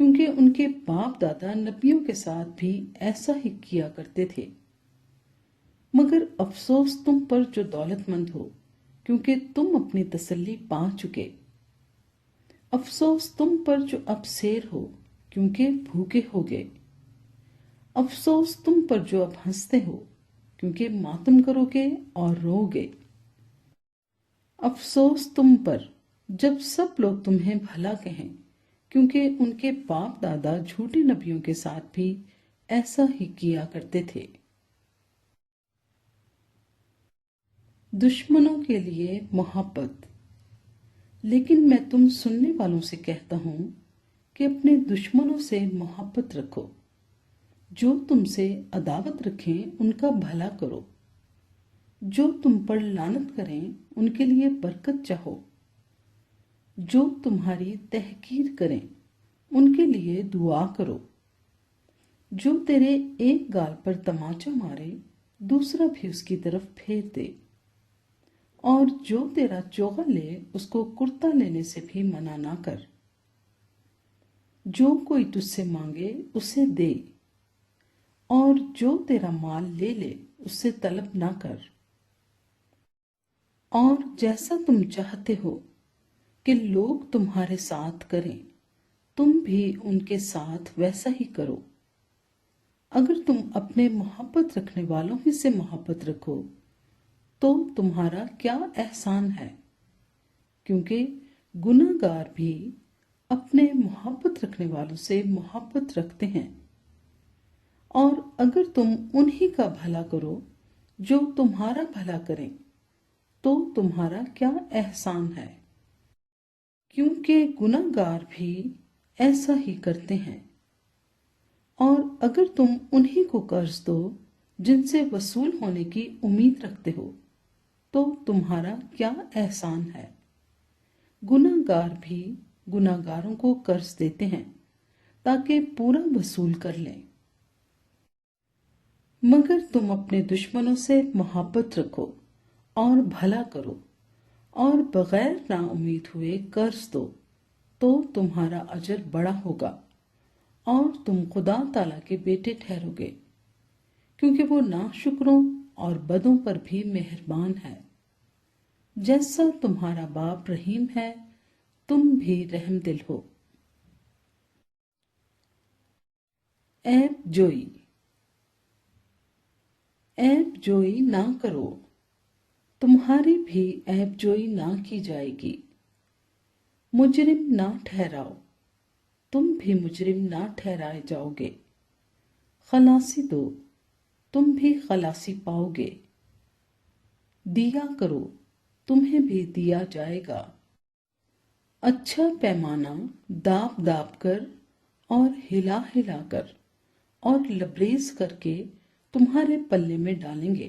کیونکہ ان کے باپ دادا نبیوں کے ساتھ بھی ایسا ہی کیا کرتے تھے۔ مگر افسوس تم پر جو دولت مند ہو، کیونکہ تم اپنی تسلی پا چکے۔ افسوس تم پر جو اب سیر ہو، کیونکہ بھوکے ہو گئے۔ افسوس تم پر جو اب ہنستے ہو، کیونکہ ماتم کرو گے اور رو گے۔ افسوس تم پر جب سب لوگ تمہیں بھلا کہیں، کیونکہ ان کے باپ دادا جھوٹے نبیوں کے ساتھ بھی ایسا ہی کیا کرتے تھے۔ دشمنوں کے لیے محبت۔ لیکن میں تم سننے والوں سے کہتا ہوں کہ اپنے دشمنوں سے محبت رکھو، جو تم سے عداوت رکھیں ان کا بھلا کرو، جو تم پر لعنت کریں ان کے لیے برکت چاہو، جو تمہاری تحقیر کریں ان کے لیے دعا کرو، جو تیرے ایک گال پر تماچا مارے دوسرا بھی اس کی طرف پھیر دے، اور جو تیرا چوغا لے اس کو کرتا لینے سے بھی منع نہ کر۔ جو کوئی تجھ سے مانگے اسے دے، اور جو تیرا مال لے لے اس سے طلب نہ کر۔ اور جیسا تم چاہتے ہو کہ لوگ تمہارے ساتھ کریں، تم بھی ان کے ساتھ ویسا ہی کرو۔ اگر تم اپنے محبت رکھنے والوں ہی سے محبت رکھو تو تمہارا کیا احسان ہے، کیونکہ گناہ گار بھی اپنے محبت رکھنے والوں سے محبت رکھتے ہیں۔ اور اگر تم انہی کا بھلا کرو جو تمہارا بھلا کریں تو تمہارا کیا احسان ہے، کیونکہ گناہ گار بھی ایسا ہی کرتے ہیں۔ اور اگر تم انہی کو قرض دو جن سے وصول ہونے کی امید رکھتے ہو تو تمہارا کیا احسان ہے۔ گناہ گار بھی گناہ گاروں کو قرض دیتے ہیں تاکہ پورا وصول کر لیں۔ مگر تم اپنے دشمنوں سے محبت رکھو اور بھلا کرو، اور بغیر نا امید ہوئے قرض دو، تو تمہارا اجر بڑا ہوگا اور تم خدا تعالیٰ کے بیٹے ٹھہرو گے، کیونکہ وہ ناشکروں اور بدوں پر بھی مہربان ہے۔ جیسا تمہارا باپ رحیم ہے تم بھی رحم دل ہو۔ عیب جوئی۔ عیب جوئی نہ کرو، تمہاری بھی عیب جوئی نہ کی جائے گی۔ مجرم نہ ٹھہراؤ، تم بھی مجرم نہ ٹھہرائے جاؤ گے۔ خلاصی دو، تم بھی خلاصی پاؤ گے۔ دیا کرو، تمہیں بھی دیا جائے گا۔ اچھا پیمانہ داب داب کر اور ہلا ہلا کر اور لبریز کر کے تمہارے پلے میں ڈالیں گے،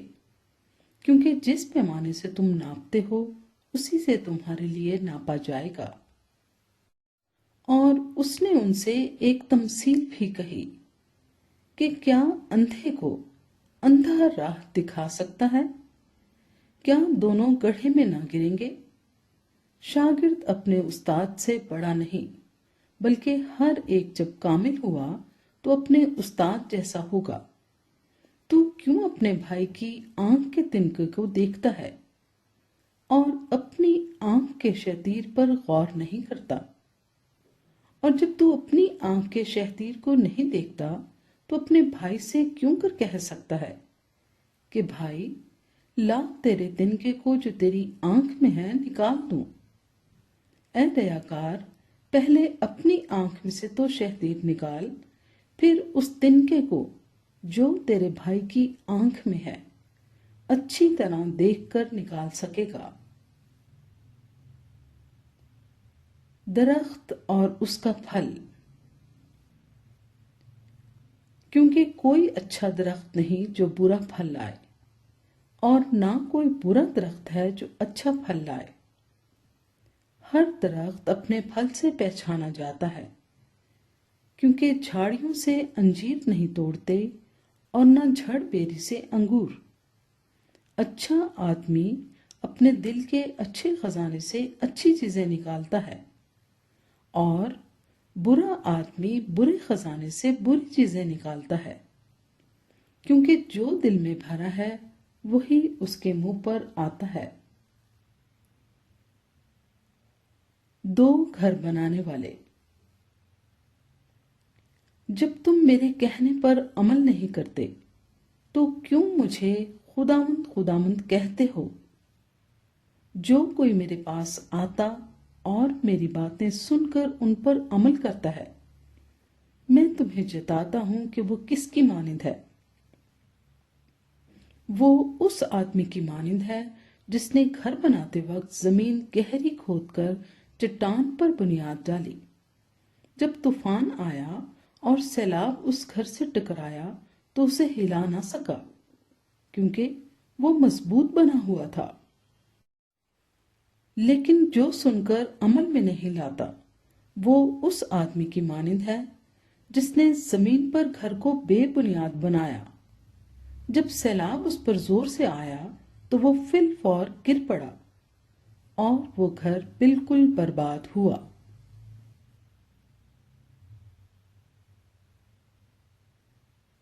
کیونکہ جس پیمانے سے تم ناپتے ہو اسی سے تمہارے لیے ناپا جائے گا۔ اور اس نے ان سے ایک تمثیل بھی کہی کہ کیا اندھے کو اندھا راہ دکھا سکتا ہے؟ کیا دونوں گڑھے میں نہ گریں گے؟ شاگرد اپنے استاد سے بڑا نہیں، بلکہ ہر ایک جب کامل ہوا تو اپنے استاد جیسا ہوگا۔ تو کیوں اپنے بھائی کی آنکھ کے تنکے کو دیکھتا ہے اور اپنی آنکھ کے شتیر پر غور نہیں کرتا؟ اور جب تو اپنی آنکھ کے شہتیر کو نہیں دیکھتا تو اپنے بھائی سے کیوں کر کہہ سکتا ہے کہ بھائی لا تیرے تنکے کو جو تیری آنکھ میں ہے نکال دوں۔ اے ریاکار، پہلے اپنی آنکھ میں سے تو شہتیر نکال، پھر اس تنکے کو جو تیرے بھائی کی آنکھ میں ہے اچھی طرح دیکھ کر نکال سکے گا۔ درخت اور اس کا پھل۔ کیونکہ کوئی اچھا درخت نہیں جو برا پھل لائے، اور نہ کوئی برا درخت ہے جو اچھا پھل لائے۔ ہر درخت اپنے پھل سے پہچانا جاتا ہے، کیونکہ جھاڑیوں سے انجیر نہیں توڑتے اور نہ جھڑ بیری سے انگور۔ اچھا آدمی اپنے دل کے اچھے خزانے سے اچھی چیزیں نکالتا ہے، اور برا آدمی برے خزانے سے بری چیزیں نکالتا ہے، کیونکہ جو دل میں بھرا ہے وہی اس کے منہ پر آتا ہے۔ دو گھر بنانے والے۔ جب تم میرے کہنے پر عمل نہیں کرتے تو کیوں مجھے خداوند خداوند کہتے ہو؟ جو کوئی میرے پاس آتا اور میری باتیں سن کر ان پر عمل کرتا ہے، میں تمہیں جتاتا ہوں کہ وہ کس کی مانند ہے۔ وہ اس آدمی کی مانند ہے جس نے گھر بناتے وقت زمین گہری کھود کر چٹان پر بنیاد ڈالی۔ جب طوفان آیا اور سیلاب اس گھر سے ٹکرایا تو اسے ہلا نہ سکا، کیونکہ وہ مضبوط بنا ہوا تھا۔ لیکن جو سن کر عمل میں نہیں لاتا وہ اس آدمی کی مانند ہے جس نے زمین پر گھر کو بے بنیاد بنایا۔ جب سیلاب اس پر زور سے آیا تو وہ فی الفور گر پڑا اور وہ گھر بالکل برباد ہوا۔